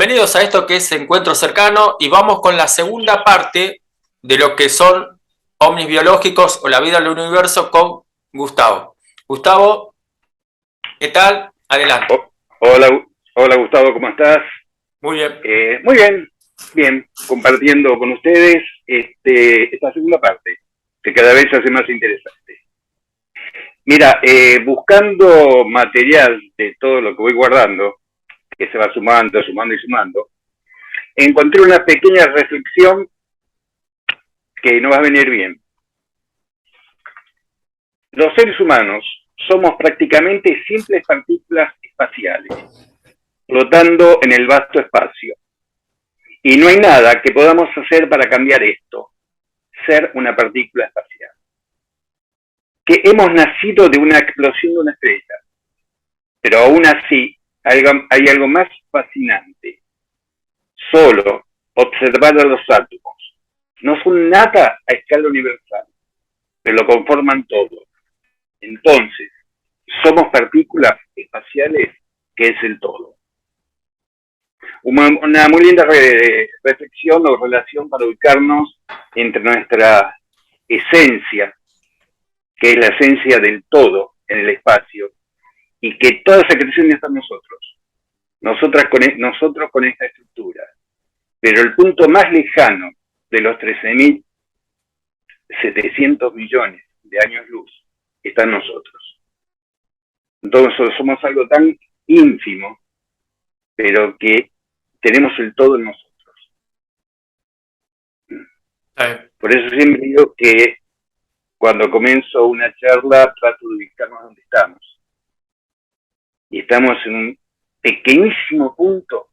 Bienvenidos a esto que es Encuentro Cercano y vamos con la segunda parte de lo que son ovnis biológicos o la vida del universo con Gustavo. Gustavo, ¿qué tal? Adelante. Hola, hola Gustavo, ¿cómo estás? Muy bien. Muy bien, compartiendo con ustedes esta segunda parte, que cada vez se hace más interesante. Mira, buscando material de todo lo que voy guardando, que se va sumando y sumando, encontré una pequeña reflexión que nos va a venir bien. Los seres humanos somos prácticamente simples partículas espaciales, flotando en el vasto espacio. Y no hay nada que podamos hacer para cambiar esto, ser una partícula espacial. Que hemos nacido de una explosión de una estrella, pero aún así hay algo más fascinante. Solo observar a los átomos. No son nada a escala universal, pero lo conforman todo. Entonces, somos partículas espaciales que es el todo. Una muy linda reflexión o relación para ubicarnos entre nuestra esencia, que es la esencia del todo en el espacio, y que toda esa creación está en nosotros. Nosotros con esta estructura. Pero el punto más lejano de los 13.700 millones de años luz está en nosotros. Entonces somos algo tan ínfimo, pero que tenemos el todo en nosotros. Por eso siempre digo que cuando comienzo una charla trato de ubicarnos donde estamos. Y estamos en un pequeñísimo punto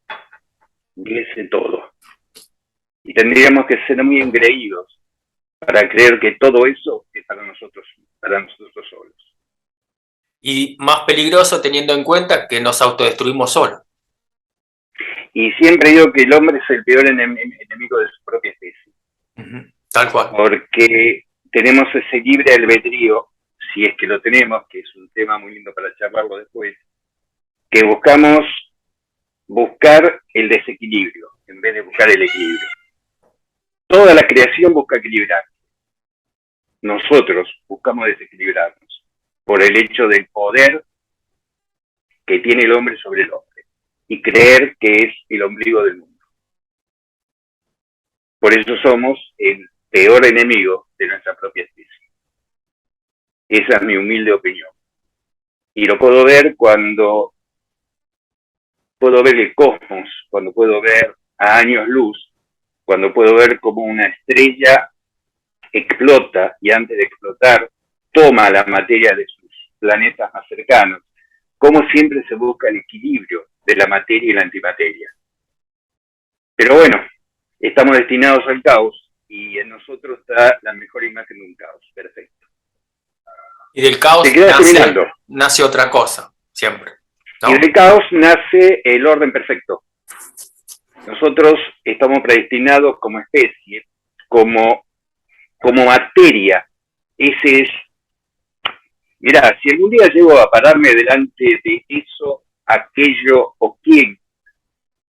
de ese todo. Y tendríamos que ser muy engreídos para creer que todo eso es para nosotros solos. Y más peligroso teniendo en cuenta que nos autodestruimos solos. Y siempre digo que el hombre es el peor enemigo de su propia especie. Tal cual. Porque tenemos ese libre albedrío, si es que lo tenemos, que es un tema muy lindo para charlarlo después, que buscar el desequilibrio en vez de buscar el equilibrio. Toda la creación busca equilibrar. Nosotros buscamos desequilibrarnos por el hecho del poder que tiene el hombre sobre el hombre y creer que es el ombligo del mundo. Por eso somos el peor enemigo de nuestra propia especie. Esa es mi humilde opinión. Y lo puedo ver cuando puedo ver el cosmos, cuando puedo ver a años luz, cuando puedo ver cómo una estrella explota y antes de explotar toma la materia de sus planetas más cercanos, como siempre se busca el equilibrio de la materia y la antimateria. Pero bueno, estamos destinados al caos y en nosotros está la mejor imagen de un caos, perfecto. Y del caos nace otra cosa, siempre, ¿no? Y del caos nace el orden perfecto. Nosotros estamos predestinados como especie, como materia. Ese es. Mirá, si algún día llego a pararme delante de eso, aquello o quien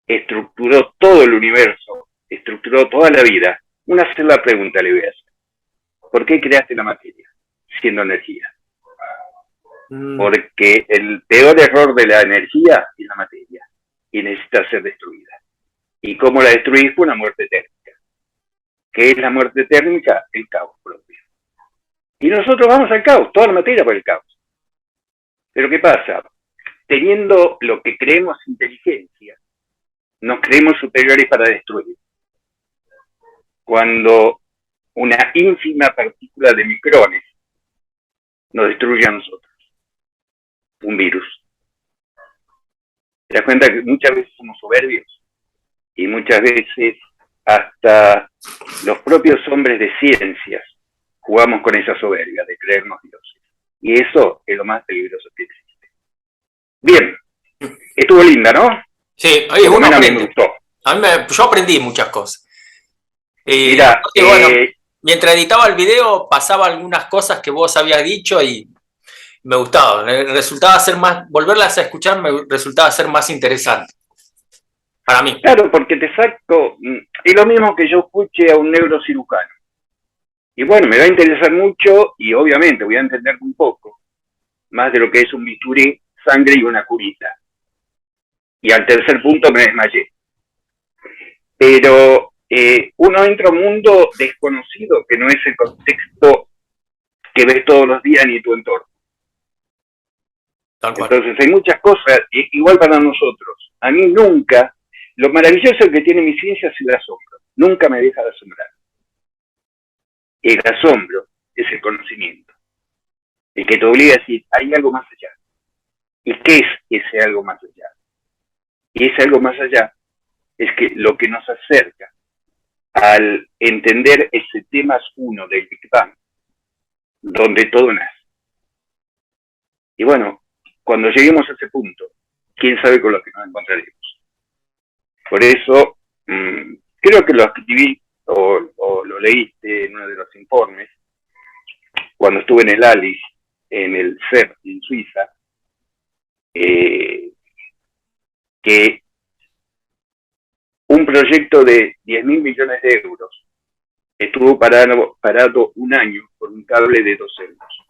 estructuró todo el universo, estructuró toda la vida, una sola pregunta le voy a hacer. ¿Por qué creaste la materia siendo energía? Porque el peor error de la energía es la materia y necesita ser destruida. ¿Y cómo la destruís? Fue una muerte térmica. ¿Qué es la muerte térmica? El caos propio. Y nosotros vamos al caos, toda la materia por el caos. Pero ¿qué pasa? Teniendo lo que creemos inteligencia, nos creemos superiores para destruir. Cuando una ínfima partícula de micrones nos destruye a nosotros. Un virus. ¿Te das cuenta que muchas veces somos soberbios? Y muchas veces hasta los propios hombres de ciencias jugamos con esa soberbia de creernos dioses. Y eso es lo más peligroso que existe. Bien, estuvo linda, ¿no? Sí, oye, uno aprende. Me gustó. Yo aprendí muchas cosas. Mira, bueno, mientras editaba el video pasaba algunas cosas que vos habías dicho y me gustaba. Resultaba ser más, volverlas a escuchar me resultaba ser más interesante. para mí. Claro, porque te saco, es lo mismo que yo escuche a un neurocirujano. Y bueno, me va a interesar mucho y obviamente voy a entender un poco más de lo que es un bisturí, sangre y una curita. Y al tercer punto me desmayé. Pero uno entra a un mundo desconocido que no es el contexto que ves todos los días ni tu entorno. Tal cual. Entonces hay muchas cosas, igual para nosotros. A mí nunca, lo maravilloso que tiene mi ciencia es el asombro. Nunca me deja de asombrar. El asombro es el conocimiento. El que te obliga a decir, hay algo más allá. ¿Y qué es ese algo más allá? Y ese algo más allá es que lo que nos acerca al entender ese tema uno del Big Bang, donde todo nace. Y bueno, cuando lleguemos a ese punto, quién sabe con lo que nos encontraremos. Por eso, creo que lo escribí o lo leíste en uno de los informes, cuando estuve en el ALICE, en el CERN en Suiza, que un proyecto de 10.000 millones de euros estuvo parado un año por un cable de 2 euros.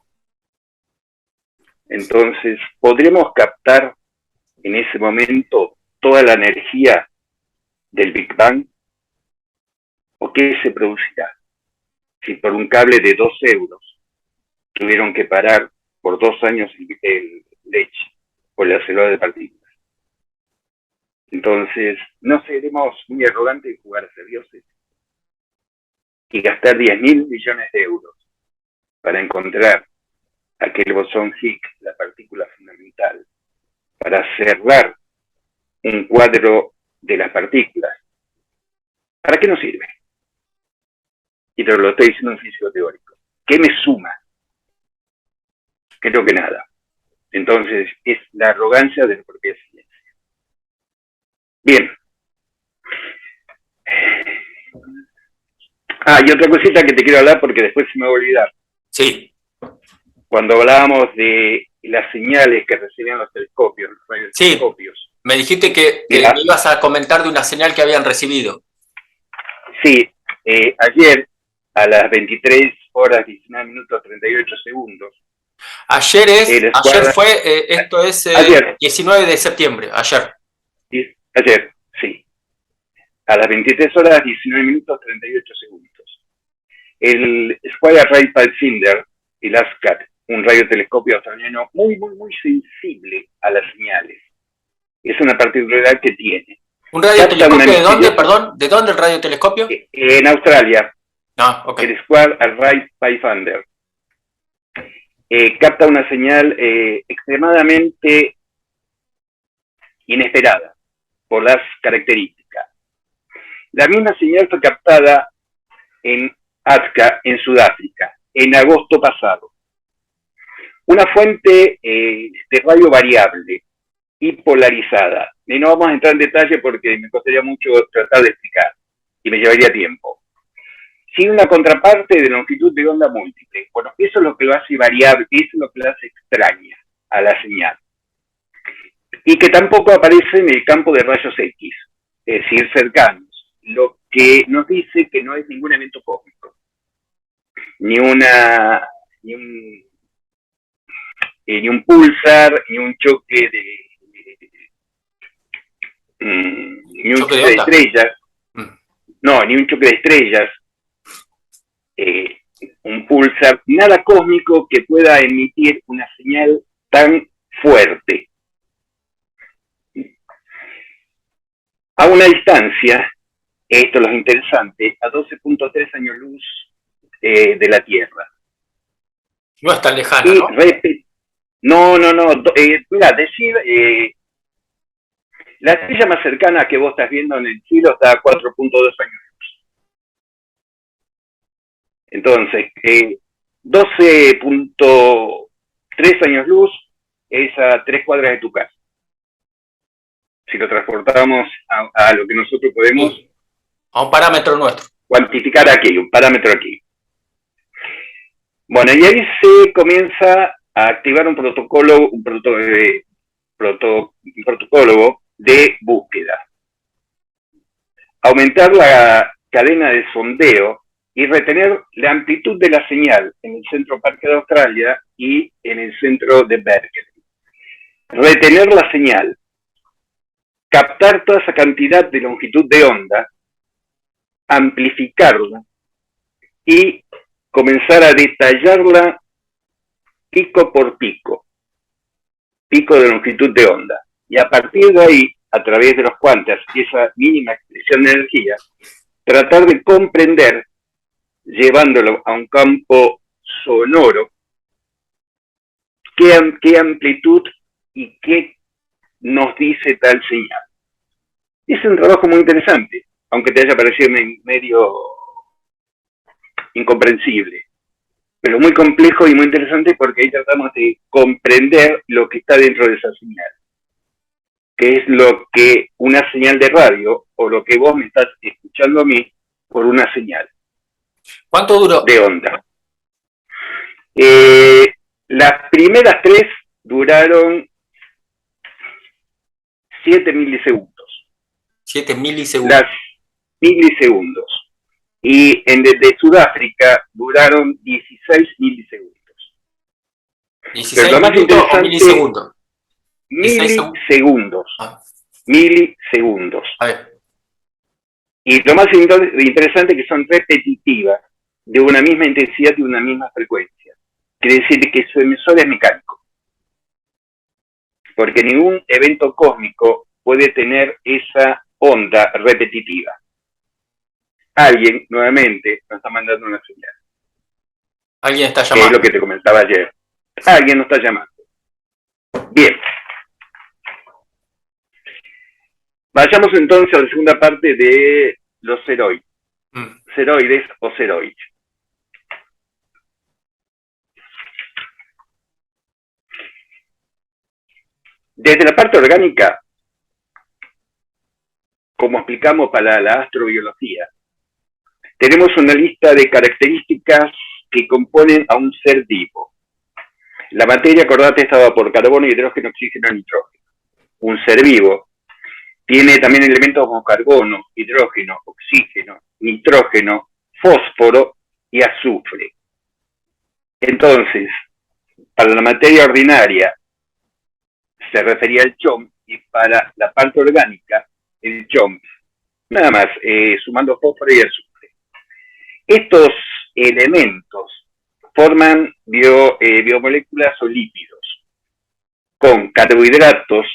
Entonces, podremos captar en ese momento toda la energía del Big Bang, o qué se producirá si por un cable de 2 euros tuvieron que parar por 2 años el leche o la célula de partículas. Entonces, no seremos muy arrogantes de jugar a ser dioses y gastar 10.000 millones de euros para encontrar aquel bosón Higgs, la partícula fundamental, para cerrar un cuadro de las partículas. ¿Para qué nos sirve? Y te lo estoy diciendo en físico teórico. ¿Qué me suma? Creo que nada. Entonces, es la arrogancia de la propia ciencia. Bien. Y otra cosita que te quiero hablar porque después se me va a olvidar. Sí. Cuando hablábamos de las señales que recibían los telescopios, los radiotelescopios. Sí. Me dijiste que me ibas a comentar de una señal que habían recibido. Sí. Ayer, a las 23 horas 19 minutos 38 segundos. Ayer fue, esto es ayer. 19 de septiembre, ayer. Ayer, sí. A las 23 horas 19 minutos 38 segundos. El Square Array Pathfinder, el ASCAT, un radiotelescopio australiano muy, muy, muy sensible a las señales. Es una particularidad que tiene. ¿Un radiotelescopio de dónde, perdón? ¿De dónde el radiotelescopio? En Australia. Okay. El Square Array Pathfinder. Capta una señal extremadamente inesperada por las características. La misma señal fue captada en Atka, en Sudáfrica, en agosto pasado. Una fuente de radio variable y polarizada. Y no vamos a entrar en detalle porque me costaría mucho tratar de explicar y me llevaría tiempo. Sin una contraparte de longitud de onda múltiple. Bueno, eso es lo que lo hace variable, eso es lo que lo hace extraña a la señal. Y que tampoco aparece en el campo de rayos X, es decir, cercanos, lo que nos dice que no es ningún evento cósmico, ni un pulsar, ni un choque ni un choque de estrellas, no, ni un choque de estrellas, un pulsar, nada cósmico que pueda emitir una señal tan fuerte. A una distancia, esto es lo interesante, a 12.3 años luz de la Tierra. No es tan lejano, ¿no? Mira, decir, la estrella más cercana que vos estás viendo en el cielo está a 4.2 años luz. Entonces, 12.3 años luz es a 3 cuadras de tu casa. Si lo transportamos a lo que nosotros podemos... Sí. A un parámetro nuestro. Cuantificar aquí, un parámetro aquí. Bueno, y ahí se comienza a activar un protocolo de búsqueda. aumentar la cadena de sondeo y retener la amplitud de la señal en el Centro Parque de Australia y en el centro de Berkeley. Retener la señal, captar toda esa cantidad de longitud de onda, amplificarla y comenzar a detallarla pico por pico de longitud de onda. Y a partir de ahí, a través de los cuantas y esa mínima expresión de energía, tratar de comprender, llevándolo a un campo sonoro, qué amplitud y qué nos dice tal señal. Es un trabajo muy interesante, aunque te haya parecido medio incomprensible, pero muy complejo y muy interesante porque ahí tratamos de comprender lo que está dentro de esa señal, que es lo que una señal de radio o lo que vos me estás escuchando a mí por una señal. ¿Cuánto duró? De onda. Las primeras 3 duraron 7 milisegundos. 7 milisegundos. Las milisegundos. Y desde Sudáfrica duraron 16 milisegundos. 16 Pero lo más interesante, o milisegundos. Milisegundos. Ah. Milisegundos. A ver. Y lo más interesante es que son repetitivas, de una misma intensidad y una misma frecuencia. Quiere decir que su emisor es mecánico. Porque ningún evento cósmico puede tener esa onda repetitiva. Alguien, nuevamente, nos está mandando una señal. Alguien está llamando. Es lo que te comentaba ayer. Alguien nos está llamando. Bien. Vayamos entonces a la segunda parte de los ceroides. Ceroides o ceroides. Desde la parte orgánica, como explicamos para la astrobiología, tenemos una lista de características que componen a un ser vivo. La materia, acordate, estaba por carbono, hidrógeno, oxígeno, nitrógeno. Un ser vivo tiene también elementos como carbono, hidrógeno, oxígeno, nitrógeno, fósforo y azufre. Entonces, para la materia ordinaria se refería al CHOM y para la parte orgánica el CHOM. Nada más, sumando fósforo y azufre. Estos elementos forman biomoléculas o lípidos con carbohidratos,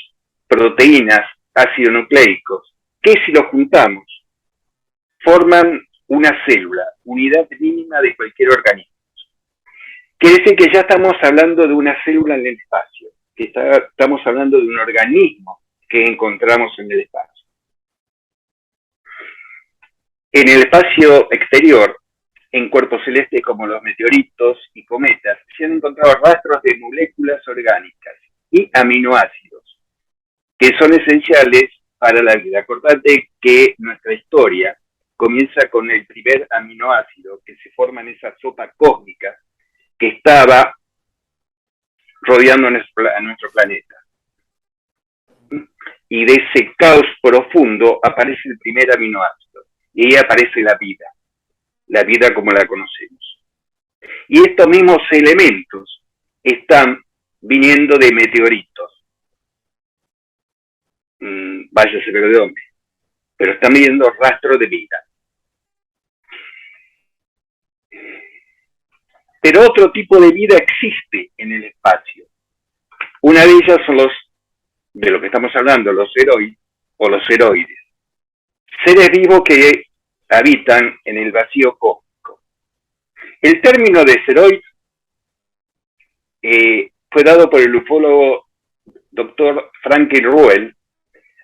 proteínas, ácidos nucleicos, que si los juntamos forman una célula, unidad mínima de cualquier organismo. Quiere decir que ya estamos hablando de una célula en el espacio, que estamos hablando de un organismo que encontramos en el espacio. En el espacio exterior, en cuerpos celestes como los meteoritos y cometas, se han encontrado rastros de moléculas orgánicas y aminoácidos, que son esenciales para la vida. Acordate que nuestra historia comienza con el primer aminoácido que se forma en esa sopa cósmica que estaba rodeando a nuestro planeta. Y de ese caos profundo aparece el primer aminoácido, y ahí aparece la vida como la conocemos. Y estos mismos elementos están viniendo de meteoritos. Vaya a saber de dónde, pero están viendo rastros de vida. Pero otro tipo de vida existe en el espacio. Una de ellas son de lo que estamos hablando, los ceroides o los ceroides. Seres vivos que habitan en el vacío cósmico. El término de ceroid fue dado por el ufólogo Dr. Franklin Ruel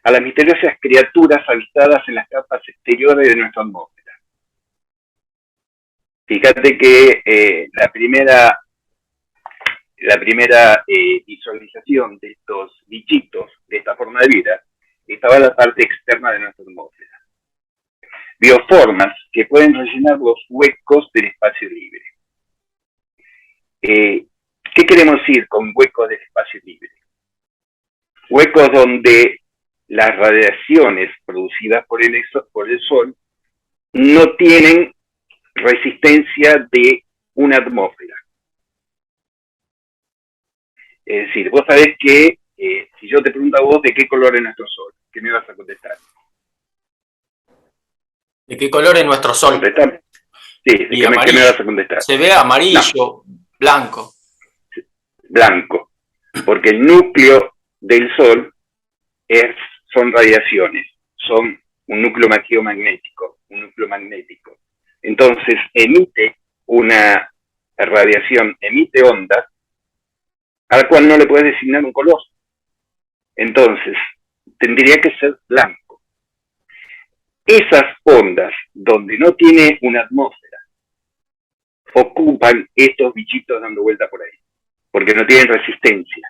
a las misteriosas criaturas avistadas en las capas exteriores de nuestra atmósfera. Fíjate que la primera visualización de estos bichitos, de esta forma de vida, estaba en la parte externa de nuestra atmósfera. Bioformas que pueden rellenar los huecos del espacio libre. ¿Qué queremos decir con huecos del espacio libre? Huecos donde las radiaciones producidas por el Sol no tienen resistencia de una atmósfera. Es decir, vos sabés que si yo te pregunto a vos de qué color es nuestro Sol, ¿qué me vas a contestar? ¿De qué color es nuestro Sol? ¿Contestar? Sí, ¿qué me vas a contestar? Se ve amarillo, no. Blanco. Blanco, porque el núcleo del Sol son radiaciones, son un núcleo geomagnético, un núcleo magnético. Entonces emite una radiación, emite ondas, a la cual no le puedes designar un color. Entonces, tendría que ser blanco. Esas ondas, donde no tiene una atmósfera, ocupan estos bichitos dando vuelta por ahí, porque no tienen resistencia.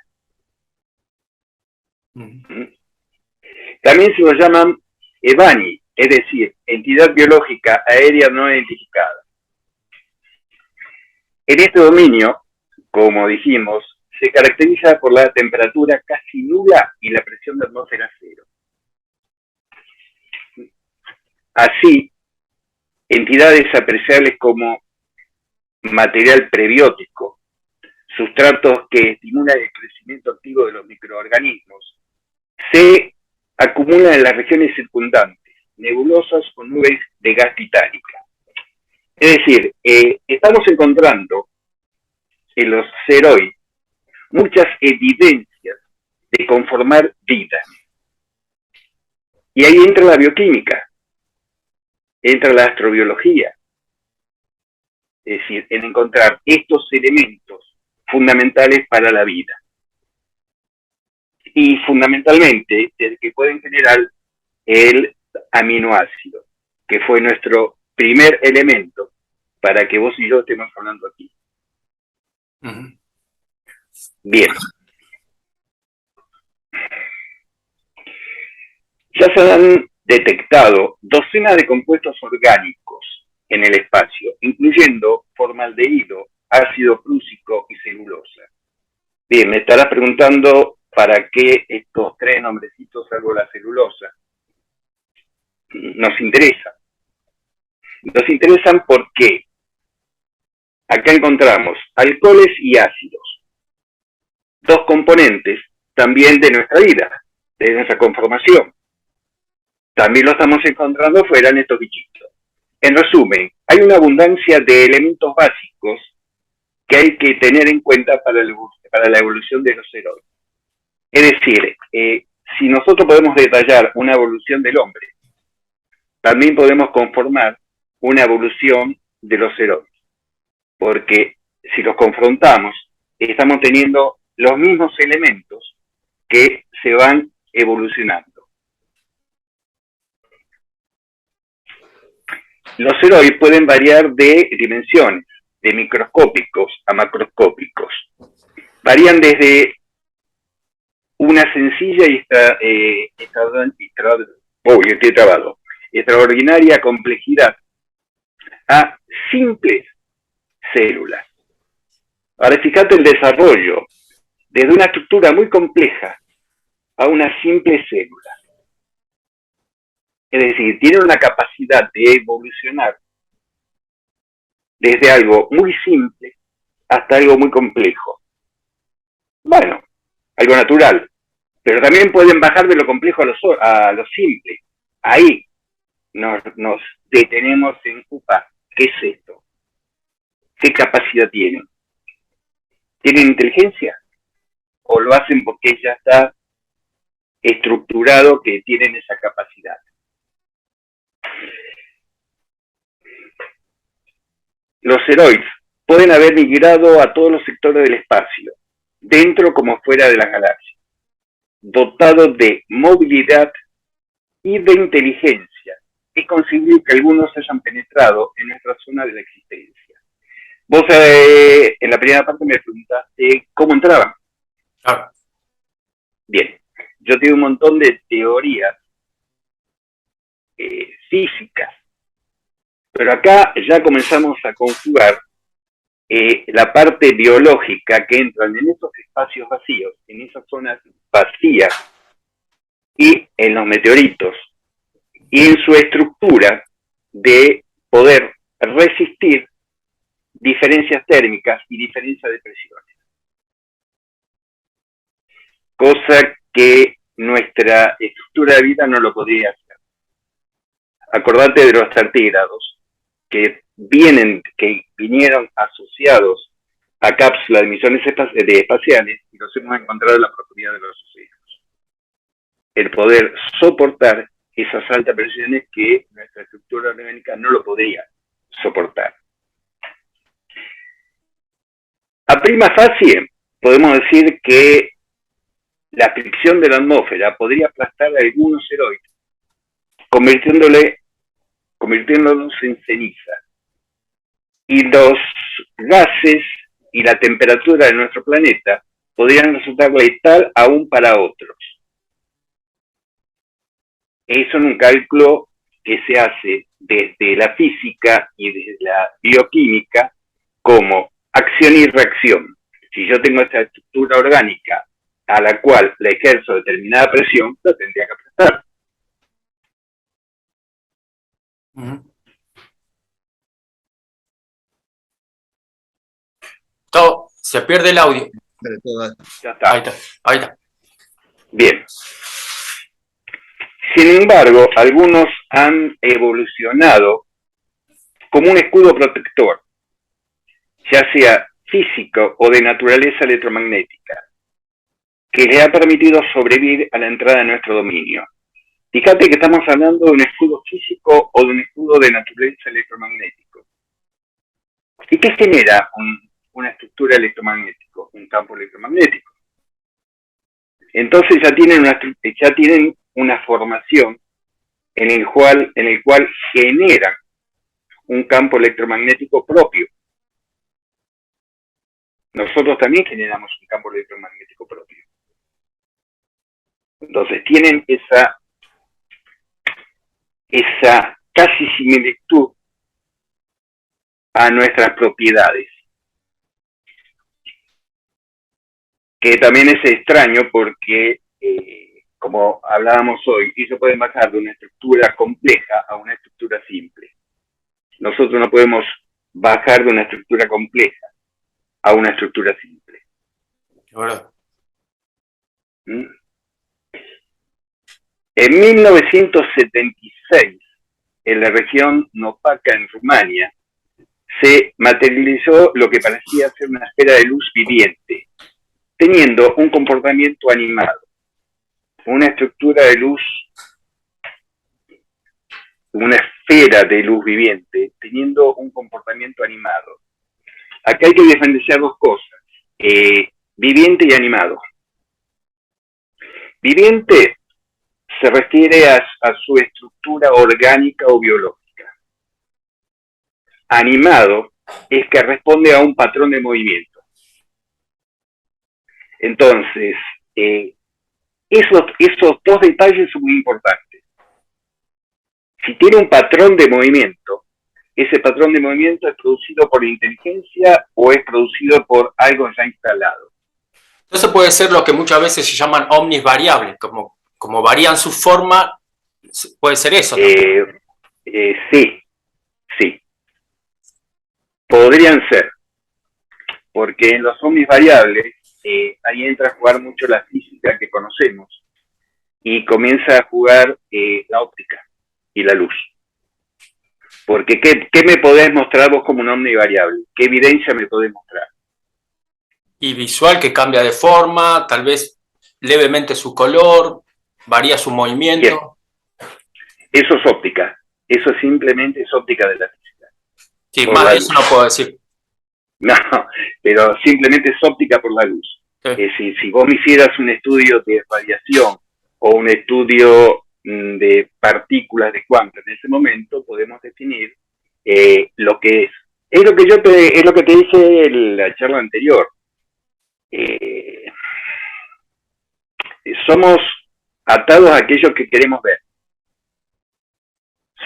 También se los llaman EBANI, es decir, entidad biológica aérea no identificada. En este dominio, como dijimos, se caracteriza por la temperatura casi nula y la presión de atmósfera cero. Así, entidades apreciables como material prebiótico, sustratos que estimulan el crecimiento activo de los microorganismos, se acumulan en las regiones circundantes, nebulosas o nubes de gas titánica. Es decir, estamos encontrando en los CEROID muchas evidencias de conformar vida. Y ahí entra la bioquímica, entra la astrobiología. Es decir, en encontrar estos elementos fundamentales para la vida. Y fundamentalmente, el que pueden generar el aminoácido, que fue nuestro primer elemento para que vos y yo estemos hablando aquí. Bien. Ya se han detectado docenas de compuestos orgánicos en el espacio, incluyendo formaldehído, ácido prúsico y celulosa. Bien, me estarás preguntando para qué estos tres nombrecitos, salvo la celulosa. Nos interesan. Nos interesan porque acá encontramos alcoholes y ácidos, dos componentes también de nuestra vida, de nuestra conformación. También lo estamos encontrando fuera en estos bichitos. En resumen, hay una abundancia de elementos básicos que hay que tener en cuenta para la evolución de los CEROID. Es decir, si nosotros podemos detallar una evolución del hombre, también podemos conformar una evolución de los CEROID. Porque si los confrontamos, estamos teniendo los mismos elementos que se van evolucionando. Los CEROID pueden variar de dimensiones, de microscópicos a macroscópicos. Varían desde una sencilla y extraordinaria complejidad a simples células. Ahora fíjate el desarrollo desde una estructura muy compleja a una simple célula. Es decir, tiene una capacidad de evolucionar desde algo muy simple hasta algo muy complejo. Bueno, algo natural, pero también pueden bajar de lo complejo a lo simple. Ahí nos detenemos en upa, ¿qué es esto? ¿Qué capacidad tienen? ¿Tienen inteligencia? ¿O lo hacen porque ya está estructurado que tienen esa capacidad? Los CEROID pueden haber migrado a todos los sectores del espacio, dentro como fuera de la galaxia, dotados de movilidad y de inteligencia. Es concebible que algunos hayan penetrado en nuestra zona de la existencia. Vos en la primera parte me preguntaste cómo entraban. Ah. Bien, yo tengo un montón de teorías físicas, pero acá ya comenzamos a conjugar la parte biológica que entran en esos espacios vacíos, en esas zonas vacías y en los meteoritos y en su estructura de poder resistir diferencias térmicas y diferencias de presiones. Cosa que nuestra estructura de vida no lo podría hacer. Acordate de los tardígrados que vinieron asociados a cápsulas de misiones espaciales y los hemos encontrado en la profundidad de los océanos. El poder soportar esas altas presiones que nuestra estructura orgánica no lo podría soportar. A prima facie, podemos decir que la fricción de la atmósfera podría aplastar a algunos asteroides, convirtiéndolos en ceniza. Y los gases y la temperatura de nuestro planeta podrían resultar letal aún para otros. Eso en un cálculo que se hace desde la física y desde la bioquímica como acción y reacción. Si yo tengo esta estructura orgánica a la cual le ejerzo determinada presión, lo tendría que aplastar. Todo, se pierde el audio. Ya está. Ahí está. Bien. Sin embargo, algunos han evolucionado como un escudo protector, ya sea físico o de naturaleza electromagnética, que le ha permitido sobrevivir a la entrada de nuestro dominio. Fíjate que estamos hablando de un escudo físico o de un escudo de naturaleza electromagnético. ¿Y qué genera una estructura electromagnética? Un campo electromagnético. Entonces ya tienen una formación en el cual generan un campo electromagnético propio. Nosotros también generamos un campo electromagnético propio. Entonces tienen esa casi similitud a nuestras propiedades, que también es extraño porque, como hablábamos hoy, ellos pueden bajar de una estructura compleja a una estructura simple. Nosotros no podemos bajar de una estructura compleja a una estructura simple. ¿Verdad? En 1976, en la región Nopaca, en Rumania, se materializó lo que parecía ser una esfera de luz viviente, teniendo un comportamiento animado, una estructura de luz, una esfera de luz viviente, teniendo un comportamiento animado. Acá hay que diferenciar dos cosas, viviente y animado. Viviente se refiere a su estructura orgánica o biológica. Animado es que responde a un patrón de movimiento. Entonces, esos dos detalles son muy importantes. Si tiene un patrón de movimiento, ese patrón de movimiento es producido por inteligencia o es producido por algo ya instalado. Entonces puede ser lo que muchas veces se llaman ovnis variables, como varían su forma, puede ser eso. Sí. Podrían ser. Porque en los ovnis variables, ahí entra a jugar mucho la física que conocemos y comienza a jugar la óptica y la luz. Porque ¿qué me podés mostrar vos como un ovni variable? ¿Qué evidencia me podés mostrar? Y visual, que cambia de forma, tal vez levemente su color, varía su movimiento. Bien. Eso es óptica. Eso simplemente es óptica de la física. Sí, más de eso no puedo decir. No, pero simplemente es óptica por la luz. Sí. Si vos me hicieras un estudio de radiación o un estudio de partículas de cuanto en ese momento, podemos definir lo que es. Es lo que te dije en la charla anterior. Somos atados a aquello que queremos ver.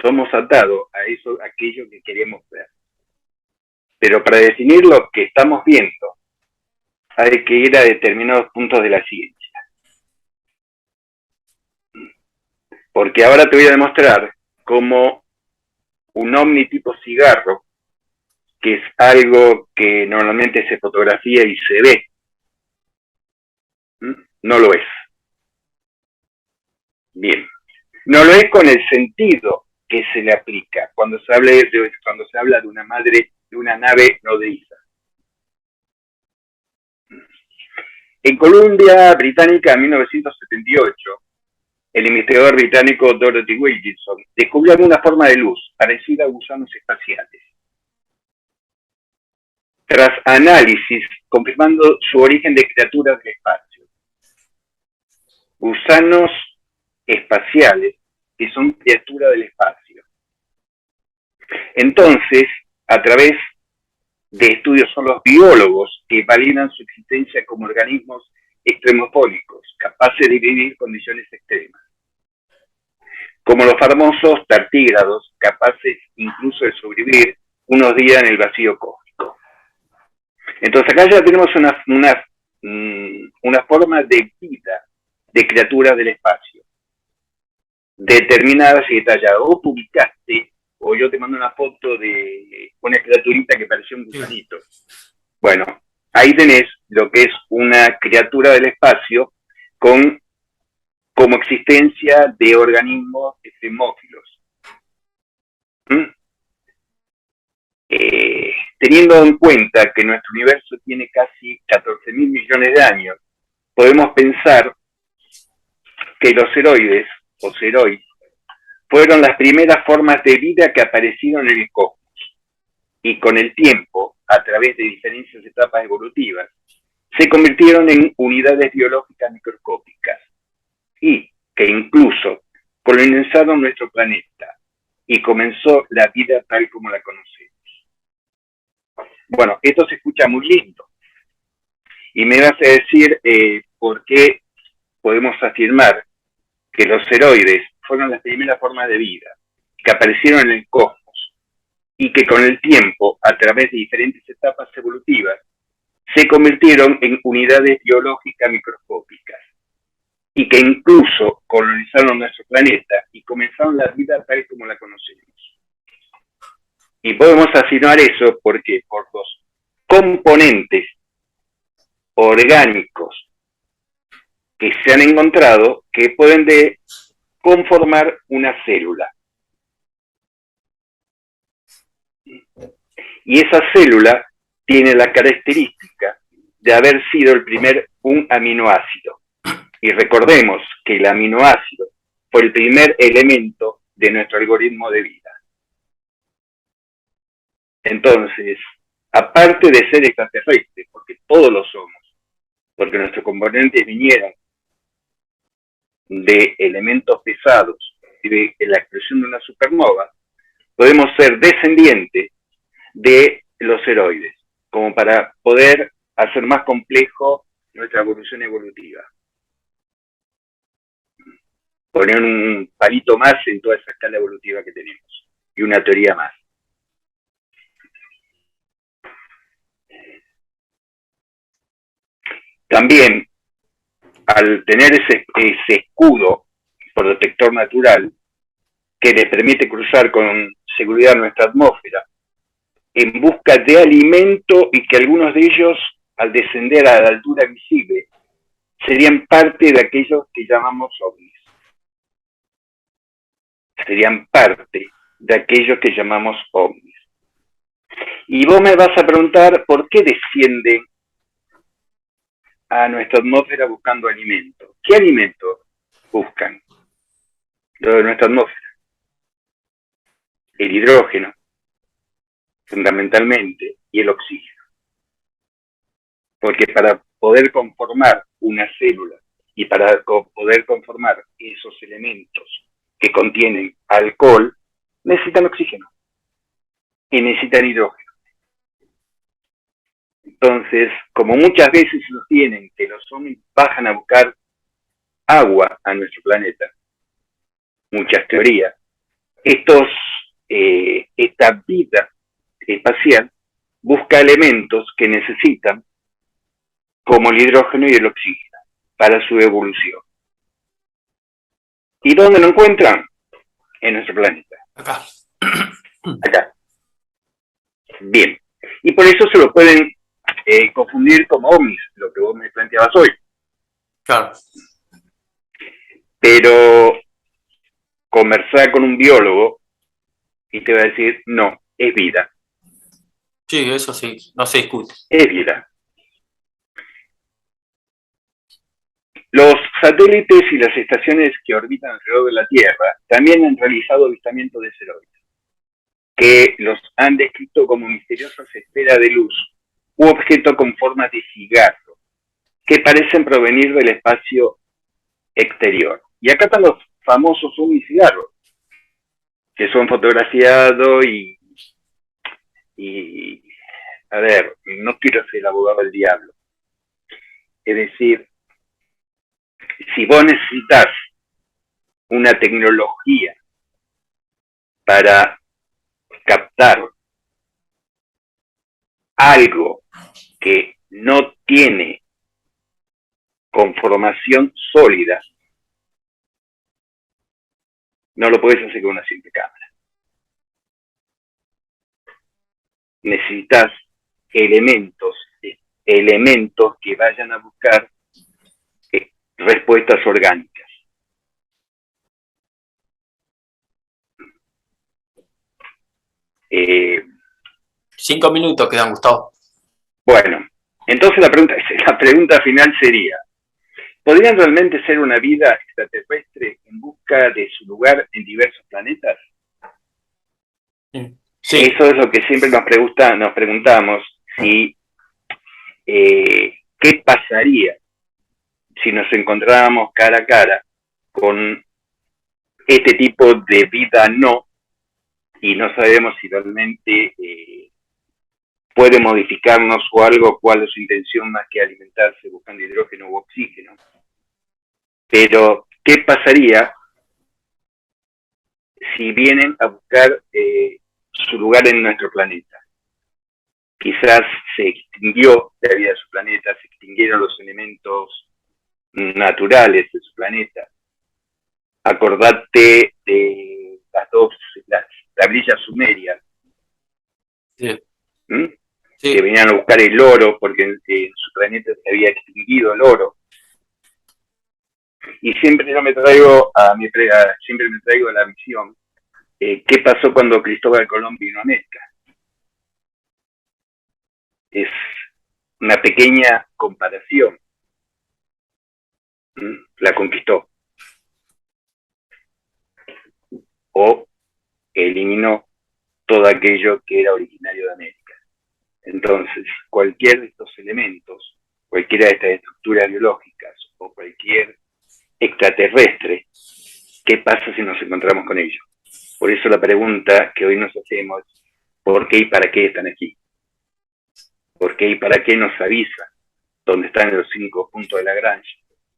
Somos atados a aquello que queremos ver. Pero para definir lo que estamos viendo, hay que ir a determinados puntos de la ciencia. Porque ahora te voy a demostrar cómo un ovni tipo cigarro, que es algo que normalmente se fotografía y se ve, no lo es. Bien, no lo es con el sentido que se le aplica cuando se habla de una madre, de una nave nodriza. En Columbia Británica, en 1978, el investigador británico Dorothy Wilkinson descubrió alguna forma de luz parecida a gusanos espaciales. Tras análisis, confirmando su origen de criaturas del espacio. Gusanos espaciales, que son criaturas del espacio. Entonces, a través de estudios, son los biólogos que validan su existencia como organismos extremofónicos, capaces de vivir condiciones extremas. Como los famosos tartígrados, capaces incluso de sobrevivir unos días en el vacío cósmico. Entonces acá ya tenemos una forma de vida de criaturas del espacio, determinadas y detalladas. O publicaste, o yo te mando una foto de una criaturita que parecía un gusanito. Bueno, ahí tenés lo que es una criatura del espacio como existencia de organismos extremófilos. Teniendo en cuenta que nuestro universo tiene casi 14.000 millones de años, podemos pensar que los ceroides, o ceroides, fueron las primeras formas de vida que aparecieron en el cosmos, y con el tiempo, a través de diferentes etapas evolutivas, se convirtieron en unidades biológicas microscópicas, y que incluso colonizaron nuestro planeta, y comenzó la vida tal como la conocemos. Bueno, esto se escucha muy lindo, y me vas a decir por qué podemos afirmar que los ceroides fueron las primeras formas de vida que aparecieron en el cosmos y que con el tiempo, a través de diferentes etapas evolutivas, se convirtieron en unidades biológicas microscópicas y que incluso colonizaron nuestro planeta y comenzaron la vida tal como la conocemos. Y podemos afirmar eso porque por los componentes orgánicos que se han encontrado que pueden conformar una célula. Y esa célula tiene la característica de haber sido un aminoácido. Y recordemos que el aminoácido fue el primer elemento de nuestro algoritmo de vida. Entonces, aparte de ser extraterrestres, porque todos lo somos, porque nuestros componentes vinieron de elementos pesados y de la explosión de una supernova, podemos ser descendientes de los ceroides, como para poder hacer más complejo nuestra evolución evolutiva. Poner un palito más en toda esa escala evolutiva que tenemos, y una teoría más. También, al tener ese escudo protector natural que les permite cruzar con seguridad nuestra atmósfera en busca de alimento, y que algunos de ellos, al descender a la altura visible, serían parte de aquellos que llamamos ovnis. Serían parte de aquellos que llamamos ovnis. Y vos me vas a preguntar por qué descienden a nuestra atmósfera buscando alimento. ¿Qué alimento buscan? Lo de nuestra atmósfera. El hidrógeno, fundamentalmente, y el oxígeno. Porque para poder conformar una célula y para poder conformar esos elementos que contienen alcohol, necesitan oxígeno y necesitan hidrógeno. Entonces, como muchas veces sostienen que los ovnis bajan a buscar agua a nuestro planeta, muchas teorías, esta vida espacial busca elementos que necesitan, como el hidrógeno y el oxígeno, para su evolución. ¿Y dónde lo encuentran? En nuestro planeta. Acá. Acá. Bien. Y por eso se lo pueden confundir como ovnis, lo que vos me planteabas hoy. Claro. Pero conversar con un biólogo y te va a decir, no, es vida. Sí, eso sí, no se discute. Es vida. Los satélites y las estaciones que orbitan alrededor de la Tierra también han realizado avistamientos de asteroides, que los han descrito como misteriosas esferas de luz u objetos con forma de cigarro, que parecen provenir del espacio exterior. Y acá están los famosos ovnis cigarros, que son fotografiados y, a ver, no quiero ser el abogado del diablo. Es decir, si vos necesitas una tecnología para captar algo que no tiene conformación sólida, no lo puedes hacer con una simple cámara. Necesitas elementos que vayan a buscar respuestas orgánicas. Eh, 5 minutos quedan, Gustavo. bueno, entonces la pregunta final sería, ¿podrían realmente ser una vida extraterrestre en busca de su lugar en diversos planetas? Sí. Eso es lo que siempre nos preguntamos, si qué pasaría si nos encontrábamos cara a cara con este tipo de vida y no sabemos si realmente puede modificarnos o algo, cuál es su intención más que alimentarse buscando hidrógeno u oxígeno. Pero, ¿qué pasaría si vienen a buscar su lugar en nuestro planeta? Quizás se extinguió la vida de su planeta, se extinguieron los elementos naturales de su planeta. Acordate de las tablillas sumerias, Sí. Sí. Que venían a buscar el oro porque en su planeta se había extinguido el oro. Y siempre yo me traigo siempre me traigo a la misión qué pasó cuando Cristóbal Colón vino a América. Es una pequeña comparación. La conquistó o eliminó todo aquello que era originario de América. Entonces, cualquier de estos elementos, cualquiera de estas estructuras biológicas o cualquier extraterrestre, ¿qué pasa si nos encontramos con ellos? Por eso la pregunta que hoy nos hacemos, ¿por qué y para qué están aquí? ¿Por qué y para qué nos avisan dónde están los 5 puntos de Lagrange?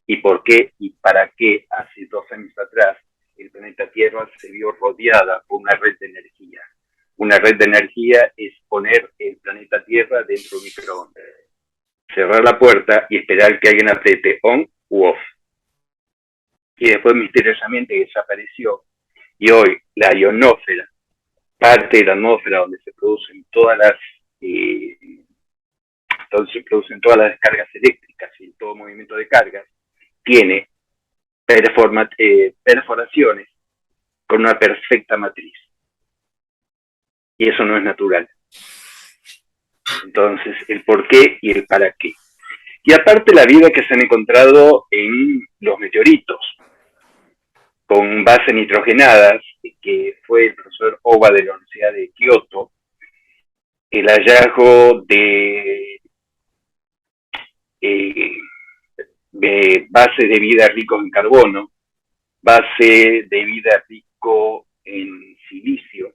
¿Y por qué y para qué hace 2 años atrás el planeta Tierra se vio rodeada por una red de energía? Una red de energía es poner el planeta Tierra dentro de un microondas, cerrar la puerta y esperar que alguien apriete on u off. Y después misteriosamente desapareció. Y hoy la ionósfera, parte de la atmósfera donde se producen todas las descargas eléctricas y todo movimiento de cargas, tiene perforaciones con una perfecta matriz. Y eso no es natural. Entonces, el por qué y el para qué. Y aparte la vida que se han encontrado en los meteoritos, con bases nitrogenadas, que fue el profesor Oba de la Universidad de Kioto, el hallazgo de bases de vida ricos en carbono, base de vida rico en silicio,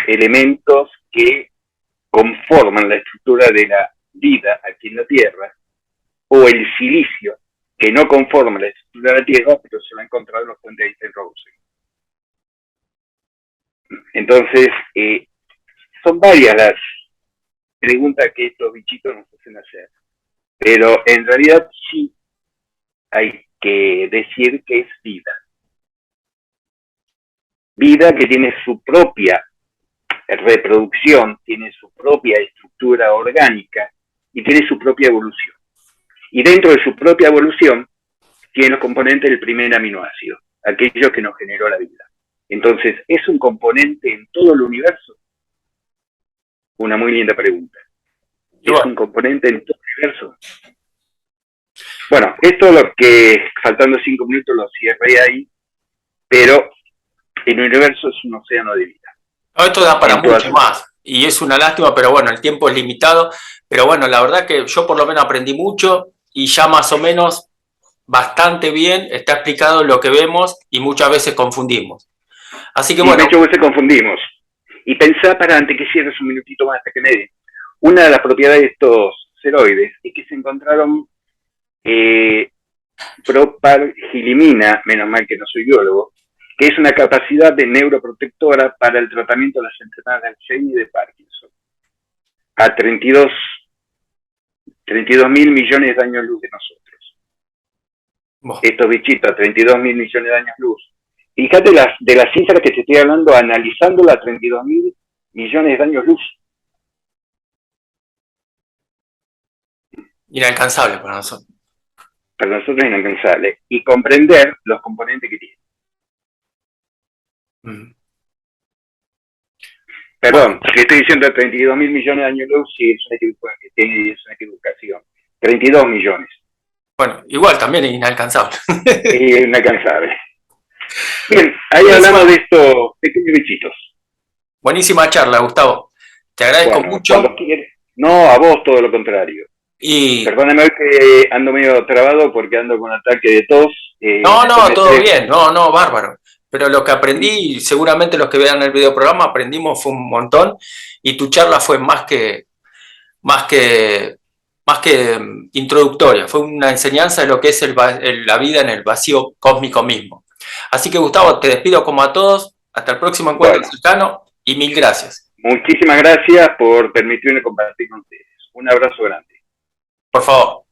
elementos que conforman la estructura de la vida aquí en la Tierra, o el silicio, que no conforma la estructura de la Tierra, pero se lo ha encontrado en los puentes de Einstein-Rosen. Entonces, son varias las preguntas que estos bichitos nos hacen hacer, pero en realidad sí hay que decir que es vida. Vida que tiene su propia reproducción, tiene su propia estructura orgánica y tiene su propia evolución. Y dentro de su propia evolución tiene los componentes del primer aminoácido, aquello que nos generó la vida. Entonces, ¿es un componente en todo el universo? Una muy linda pregunta. ¿Es un componente en todo el universo? Bueno, esto es lo que, faltando 5 minutos, lo cierré ahí, pero el universo es un océano de vida. Esto da para mucho más, y es una lástima, pero bueno, el tiempo es limitado, pero bueno, la verdad que yo por lo menos aprendí mucho, y ya más o menos bastante bien está explicado lo que vemos, y muchas veces confundimos. Así que bueno. Y muchas veces confundimos. Y pensá, para antes que cierres un minutito más hasta que me dé, una de las propiedades de estos ceroides es que se encontraron propargilimina, menos mal que no soy biólogo, que es una capacidad de neuroprotectora para el tratamiento de las enfermedades de Alzheimer y de Parkinson. A 32 mil millones de años luz de nosotros. Estos bichitos a 32 mil millones de años luz. Fíjate de las cifras que te estoy hablando, analizándola a 32 mil millones de años luz. Inalcanzable para nosotros. Para nosotros es inalcanzable. Y comprender los componentes que tiene. Perdón, que estoy diciendo 32 mil millones de años luz, sí, es una equivocación. 32 millones. Bueno, igual también es inalcanzable. Es inalcanzable. Bien, ahí hablamos de estos pequeños bichitos. Buenísima charla, Gustavo. Te agradezco mucho. No, a vos todo lo contrario. Y... Perdóname hoy que ando medio trabado porque ando con ataque de tos. No, todo bien, bárbaro. Pero lo que aprendí, seguramente los que vean el video programa aprendimos fue un montón, y tu charla fue más que introductoria, fue una enseñanza de lo que es la vida en el vacío cósmico mismo. Así que, Gustavo, te despido como a todos, hasta el próximo encuentro cercano, y mil gracias. Muchísimas gracias por permitirme compartir con ustedes. Un abrazo grande. Por favor.